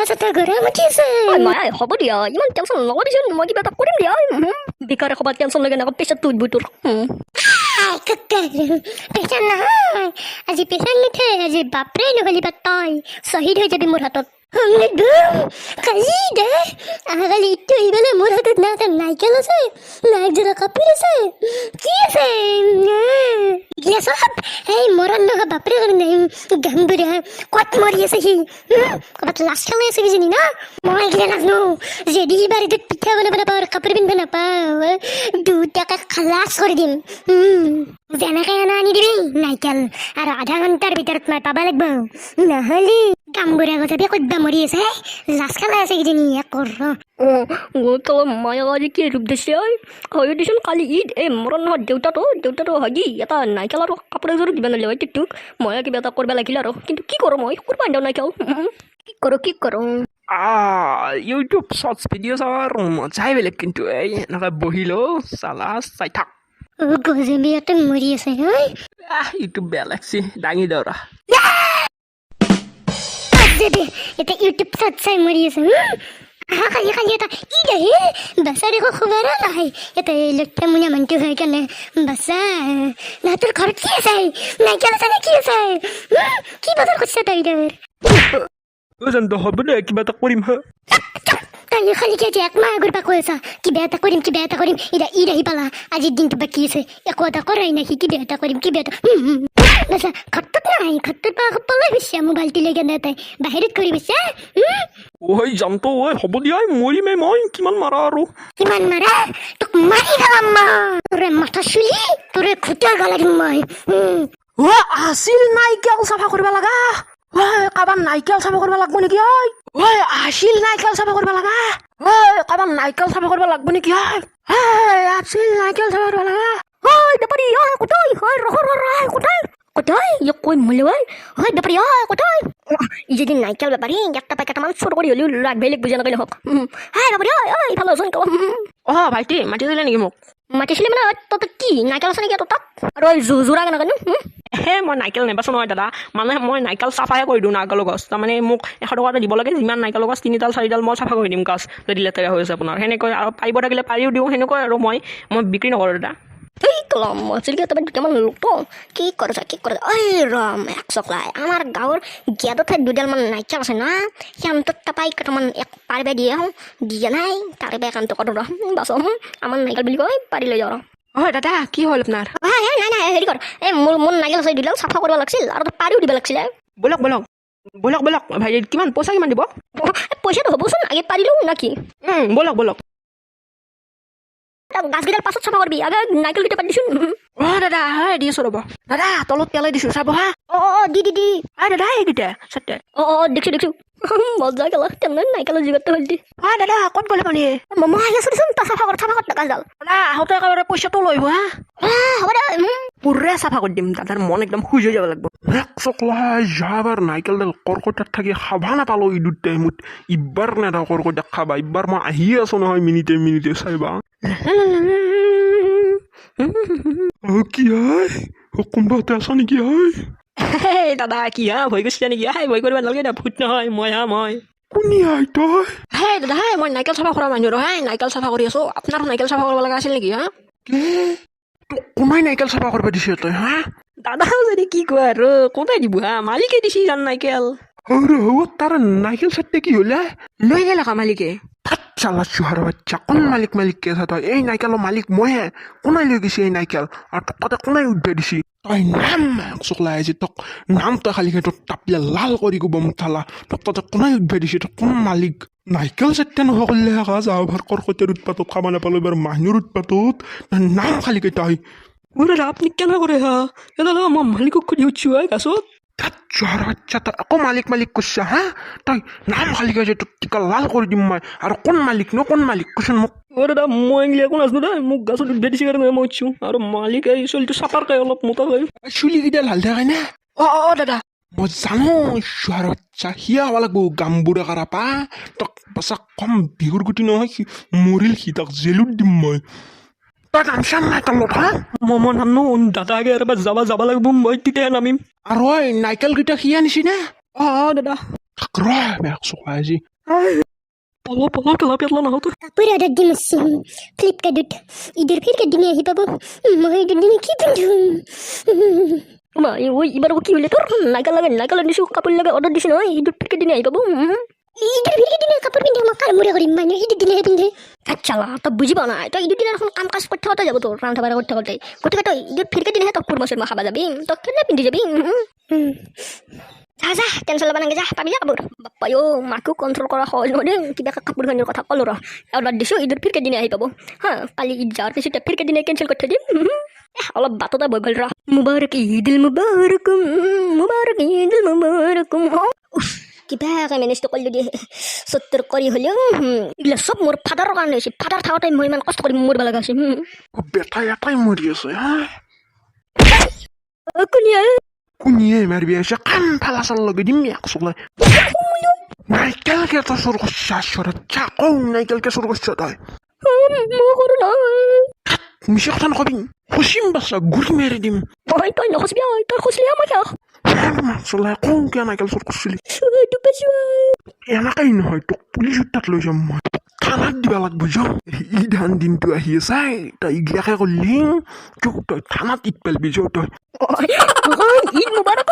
মাথা গৰম উঠি আছে মায়ে হ'ব দিয়া ইমান টেনশ্যন নকৰিছোন মই কিবা এটা কৰিম দিয়া বিকাৰে ক'ৰবাত টেনশ্যন লাগে নাকো পিছত তুই বুটোৰ পেচা নহয় আজি পেচা নুঠে আজি বাপৰে নহ'লে বা তই শ্বহীদ হৈ যাবি মোৰ হাতত কালি দে আগালি ইটো এইবেলে মোৰ হাতত না এটা নাইকেল আছে না একযোৰা কাপোৰ আছে কি আছে গিলা চব এই মৰণ নহয় বাপৰে গাম্বুৰা ক'ত মৰি আছে সি ক'ৰবাত লাজ খেলাই আছে কিজানি না মই এইগিলা নাজানো যদি বাৰীটোত পিঠা বনাব নাপাওঁ আৰু কাপোৰ পিন্ধিব নাপাওঁ দুটাকে খালাচ কৰি দিম যেনেকে আনি দিবি নাইকেল আৰু আধা ঘণ্টাৰ ভিতৰত মই পাব লাগিব নহ'লে গাম্বুৰা গজাবি ক'তবা মৰি আছে লাজ খেলাই আছে কিজানি তই মায়ে আজি কি ৰূপ দিছে হয় দিছোন কালি ঈদ এই মৰণ নহয় দেউতাটো হয়গি এটা নাইকেল আৰু কাপোৰ এযোৰো দিব নালাগে হয় টিকটুক মই কিবা এটা কৰিব লাগিল আৰু কিন্তু কি কৰোঁ মই কৰিব আনিব নাইকেল কি কৰোঁ ইউটিউব শর্টস ভিডিও চাওয়ার মজাই বেলেগ কিন্তু এই এনেকৈ বহিলো চালা চাই থাক গজাবি এটা মৰি আছে ইউটিউব বেয়া লাগছে দাঙি দৌৰা এটা ইউটিউব শৰ্ট চাই মৰি আছে খালি এটা ঈদ আহি বাচ্চাৰ একো খবৰো নহয় এটা লুটে মুনীয়া মানুহটো হৈ কেনে বাচ্চা না তোৰ ঘৰত কি আছে নাইকেল আছে নে কি আছে কি বজাৰ কৰিছে তই জানো হ'ব দে কিবা এটা কৰিম হা তই খালি আজি একমাহ আগৰ পৰা কৈ আছা কিবা এটা কৰিম এতিয়া ঈদ আহি পালা আজিৰ দিনটো বাকী আছে একো এটা কৰাই নাই কিবা এটা কৰিম ঘৰটোত নাই ঘৰটোৰ পৰা পলাই গৈছে মোবাইলটো লৈ কেনে তাই বাহিৰত কৰি গৈছে ঐ জানতো ঐ হ'ব দিয়া মৰিমে মই কিমান মাৰা আৰু কিমান মাৰা তোক মাৰি পেলাম তোৰে মাথা চুলি তোৰে খুটা গলাৰিম মই আছিল নাইকেল চাফা কৰিব লগা কাৰোবাৰ নাইকেল চাফা কৰিব লাগব নেকি আছিল নাইকেল চাফা কৰিব লগা কাৰোবাৰ নাইকেল চাফা কৰিব লাগব নেকি আছিল নাইকেল চাফা কৰিব লগা বেপাৰী কোথায় কোথায় কই মূল্য বেপাৰী কোথায় যদি নাইকেল বেপাৰী একটা পেকেটামান চুৰ কৰি হ'লেও ৰাখবাই লাগিব যেনেকৈ নহওক বেপাৰী ইফালে আছোন ভাইটি মাতিছিলে নেকি মোক মাতিছিলে মানে তই কি নাইকেল আছে নেকি তাত আৰু জোৰা কেনেকৈ মই নাইকেল নেবাচো নহয় দাদা মানে মই নাইকেল চাফাই কৰি দিওঁ নাইকেলৰ গছ তাৰমানে মোক 100 টকা এটা দিব লাগে যিমান নাইকেলৰ গছ 3ডাল 4ডাল মই চাফা কৰি দিম গছ যদি লেতেৰা হৈ আছে আপোনাৰ সেনেকৈ আৰু পাৰিব থাকিলে পাৰিও দিওঁ সেনেকৈ আৰু মই বিক্ৰী নকৰোঁ দাদা এই কলম মচিলকে তবে দুটামান লোকটো কি কৰিছা ঐ ৰম এক চকলাই আমাৰ গাঁৱৰ গেদৰ ঠাইত 2ডালমান নাইকেল আছে না সিহঁতক তাপাই কেইটামান পাৰিবা দিয়ে নাই তাৰে বেয়া কামটো কৰোঁ বাচ আমাৰ নাইকেল বুলি কয় পাৰি লৈ যাওঁ দাদা কি হ'ল আপোনাৰ নাই হেৰি কৰ এই মোৰ নাইকেল আছে 2ডাল চাফা কৰিব লাগিছিল আৰু পাৰিও দিব লাগিছিলে বলক ভাইটি কিমান পইচা কিমান দিব পইচাটো হ'বচোন আগে পাৰিলোঁ নাকি বলক গাছকেইডাল পাছত চাফা কৰিবি আগে নাইকেলকেইটা পাতি দিছোন দাদা দি আছো ৰ'ব দাদা তলত পেলাই দিছো চাব হা দি দাদা এইকেইটা চাৰটা দেখিছো মজা গেলা তেনে নাইকেলৰ যোগাৰটো হ'ল দি দাদা ক'ত গ'লে পানী মই আহি আছো দেচোন তই চাফা কৰ গাছডাল দাদা আহোঁতে একেবাৰে পইচাটো লৈ হা হ'ব দে পুৰা চাফা কৰি দিম দাদাৰ মন একদম খুজ হৈ যাব লাগিব চকলাই যাবাৰ নাইকেলডাল কৰ্কটাত থাকি খাবা নাপালো এই দুটা টাইমত ইবাৰ নেদা কৰ্কটা খাবা ইবাৰ মই আহি আছো নহয় মিনিটে চাইবা কি হয় কোনোবাতে আছা নেকি দাদা কি ভয় কৰিছিলা নেকি ভয় কৰিব নালাগে দা ভূত নহয় মই কোনে তই দাদা মই নাইকেল চাফা কৰা মানুহ নাইকেল চাফা কৰি আছো আপোনাৰ নাইকেল চাফা কৰিব লগা আছিল নেকি কোনাই নাইকেল চাফা কৰিব দিছে তই দাদা যদি কি কোৱা আৰু কোনাই দিব মালিকে দিছি জান নাইকেল তাৰ নাইকেল চাটতে কি হলে লৈ গেল মালিকে চালা চুহাৰ বাচ্চা কোন মালিক কে তই এই নাইকেলৰ মালিক মইহে কোনাই লৈ গৈছে এই নাইকেল আৰু তোক তাতে কোনাই উঠবাই দিছি তই নাম চকলাই আজি তোক নাম তই খালি তোক তাপিলে লাল কৰি গব মুঠালা তোক তাতে কোনাই উঠবাই দিছে তই কোন মালিক নাইকেল চাটতে নহয় কৰিলে যাওঁ ভাৰ কৰ্কটীয়াৰ উৎপাতত খাব নাপালো এবাৰ মানুহৰ উৎপাতত নাম খালিকে তই দাদা আপুনি কেনে কৰে দাদা মই মালিকক সুধি উঠছো গাছত চুহাৰ বাচ্চা তই আকৌ মালিক কৈছা তই নাম খালিকে যে তোক টিকা লাল কৰি দিম মই আৰু কোন মালিক কচোন মোক দাদা মই এগিলা একো নাজানো দেই মোক গাছত উঠবাই দিছে কাৰণে মই উঠছো আৰু মালিক এই চুলিটো চাপাৰকে অলপ মোটাকৈ চুলিকেইডাল হালধা খাই না দাদা মই জানো চুহাৰ বাচ্চা সিয়া হ'ব লাগিব গাম্বুৰা কাৰাপা তক বাচ্চা কম বিহুৰ গুটি নহয় মৰিল সি তাক জেলত দিম মই তই নামচাম নাই তলত মই নামনো দাদাকে এবাৰ যাব লাগিব মই তেতিয়াহে নামিম আৰু নাইকেলকেইটা সি আনিছি না দাদা চকলাই আজি পলপ পেলা পেটলা নহওঁতো কাপোৰ অৰ্ডাৰ দিম আছে ফ্লিপকাৰ্টত ঈদৰ ফিৰকাত দিনে আহি পাব মই ঈদৰ দিনে কি পিন্ধোঁ মাই ঐ এবাৰ কি হলে তোৰ নাইকেল দিছো কাপড় লাগে অৰ্ডাৰ দিছি নহয় ঈদৰ ফিৰকে দিনে আহি পাব ঈদৰ ফিৰকাত দিনে কাপোৰ পিন্ধে মই কামোৰা কৰিম মানে ঈদৰ দিনেহে পিন্ধে চালা তই বুজি পাও নাই তই ঈদৰ দিনা এখন কাম কাজ কৰি থাকোঁতে যাব তোৰ ৰান্ধা বাঢ়া কৰি থাকোঁতে গতিকে তই ঈদৰ ফিৰকে দিনেহে তই কুৰমা চুৰমা খাবা যাবি তই কেনে পিন্ধি যাবি যা যা টেনশ্যন ল'ব নালাগে যা পাবি যা কাপোৰ বাপ্পা অ' মাকো কণ্ট্ৰল কৰা সহজ নহয় দেই কিবা কাপোৰ কানিৰ কথা ক'লো ৰ অৰ্ডাৰ দিছোঁ ঈদৰ ফিৰকে দিনে আহি পাব হা কালি ঈদ যোৱাৰ পিছতে ফিৰকে দিনে কেঞ্চেল কৰি থৈ দিম অলপ বাটতে বৈ গ'ল ৰ মুবাৰক ঈদুল মুবাৰকুম কিবাকে মেনেজটো কৰিলোঁ দিয়ে চত্তৰ কৰি হ'লেও এইবিলাক চব মোৰ ফাদাৰৰ কাৰণে হৈছে ফাদাৰ থাকোঁতে মই ইমান কষ্ট কৰি মৰিব লগা হৈছে বেটা এটাই মৰি আছে হা কোনিয়া কোনিয়ে মাৰিবি আছে কাণ ফালাচাল লগাই দিম একচলাই নাইকেল কেইটা চোৰ কৰিছা চৰত চাকৌ নাইকেল কে চোৰ কৰিছা তই মই কৰোঁ নহয় মিছা কথা নকবি খুচিম বাচ্চা গুৰি মাৰি দিম তই নখচিবি তই খচলিহে মই চলাই কওঁ কিয় নাইকেল চোৰ কৰিছিলি এনেকাই নহয় তোক পুলিচৰ তাত লৈ যাম মই থানাত দিবা লাগব যাওঁ ঈদ আন দিনটো আহি আছে তই এইগিলাকে কৰিলি তই থানাত ঈদ পেলবি যাওঁ তই ঈদ মুবাৰক